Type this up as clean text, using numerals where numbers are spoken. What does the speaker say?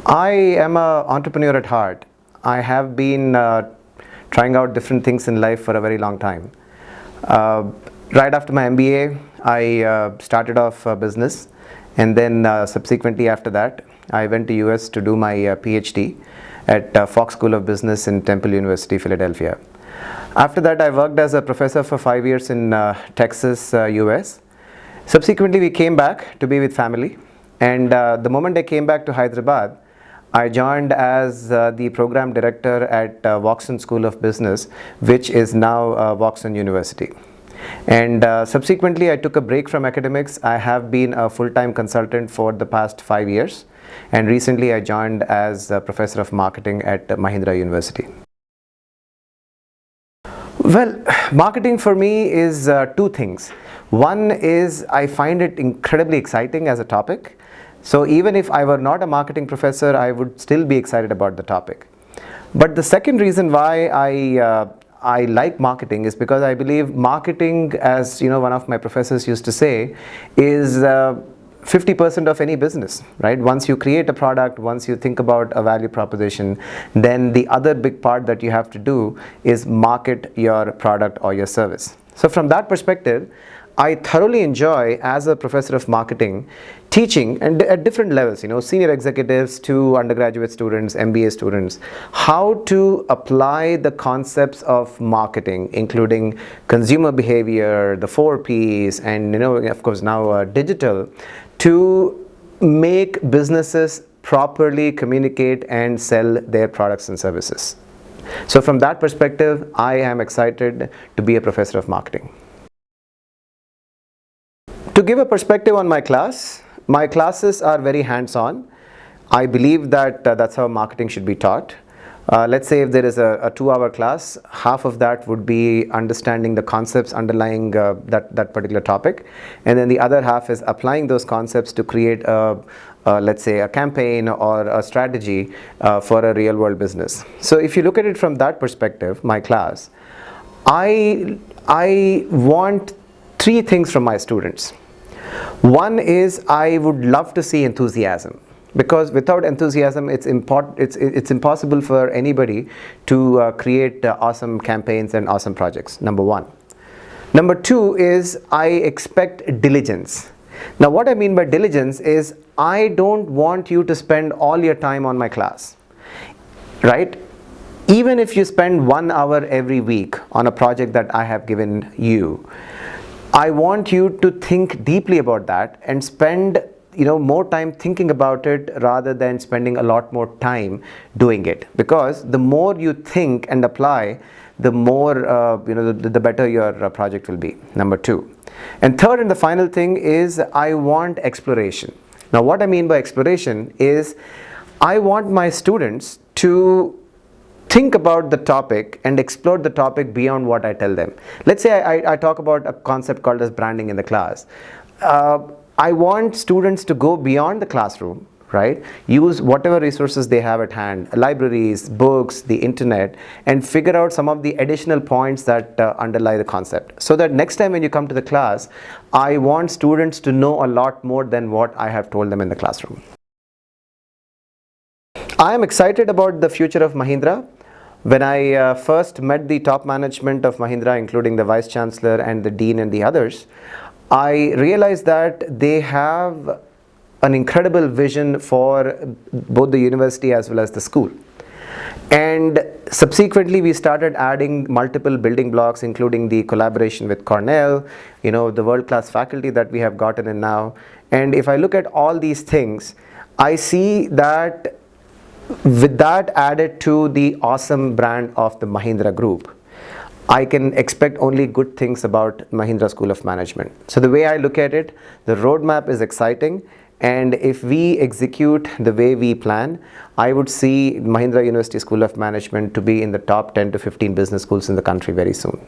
I am an entrepreneur at heart. I have been trying out different things in life for a very long time. Uh, right after my MBA, I started off business, and then subsequently after that, I went to US to do my Ph.D. at Fox School of Business in Temple University, Philadelphia. After that, I worked as a professor for 5 years in Texas, US. Subsequently, we came back to be with family, and the moment I came back to Hyderabad, I joined as the program director at Voxon School of Business, which is now Voxon University. And subsequently, I took a break from academics. I have been a full-time consultant for the past 5 years, and recently I joined as a professor of marketing at Mahindra University. Well, marketing for me is two things. One is I find it incredibly exciting as a topic. So even if I were not a marketing professor, I would still be excited about the topic. But the second reason why I like marketing is because I believe marketing, as one of my professors used to say, is 50% of any business, right? Once you create a product, once you think about a value proposition, then the other big part that you have to do is market your product or your service. So from that perspective, I thoroughly enjoy, as a professor of marketing, teaching and at different levels, senior executives to undergraduate students, MBA students, how to apply the concepts of marketing, including consumer behavior, the 4 Ps, and of course now digital, to make businesses properly communicate and sell their products and services. So from that perspective, I am excited to be a professor of marketing. To give a perspective on my classes are very hands-on. I believe that that's how marketing should be taught. Let's say if there is a 2-hour class, half of that would be understanding the concepts underlying that particular topic, and then the other half is applying those concepts to create let's say a campaign or a strategy for a real-world business. So if you look at it from that perspective, my class, I want 3 things from my students. One is I would love to see enthusiasm, because without enthusiasm it's impossible for anybody to create awesome campaigns and awesome projects. Number 1. Number 2 is I expect diligence. Now what I mean by diligence is I don't want you to spend all your time on my class, right? Even if you spend 1 hour every week on a project that I have given you, I want you to think deeply about that and spend more time thinking about it rather than spending a lot more time doing it, because the more you think and apply, the more the better your project will be. Number 2. And third and the final thing is I want exploration. Now what I mean by exploration is I want my students to think about the topic and explore the topic beyond what I tell them. Let's say I talk about a concept called as branding in the class. I want students to go beyond the classroom, right? Use whatever resources they have at hand, libraries, books, the internet, and figure out some of the additional points that underlie the concept. So that next time when you come to the class, I want students to know a lot more than what I have told them in the classroom. I am excited about the future of Mahindra. When I first met the top management of Mahindra, including the Vice Chancellor and the Dean and the others, I realized that they have an incredible vision for both the university as well as the school. And subsequently we started adding multiple building blocks, including the collaboration with Cornell, the world-class faculty that we have gotten in now. And if I look at all these things, I see that with that added to the awesome brand of the Mahindra Group, I can expect only good things about Mahindra School of Management. So the way I look at it, the roadmap is exciting, and if we execute the way we plan, I would see Mahindra University School of Management to be in the top 10 to 15 business schools in the country very soon.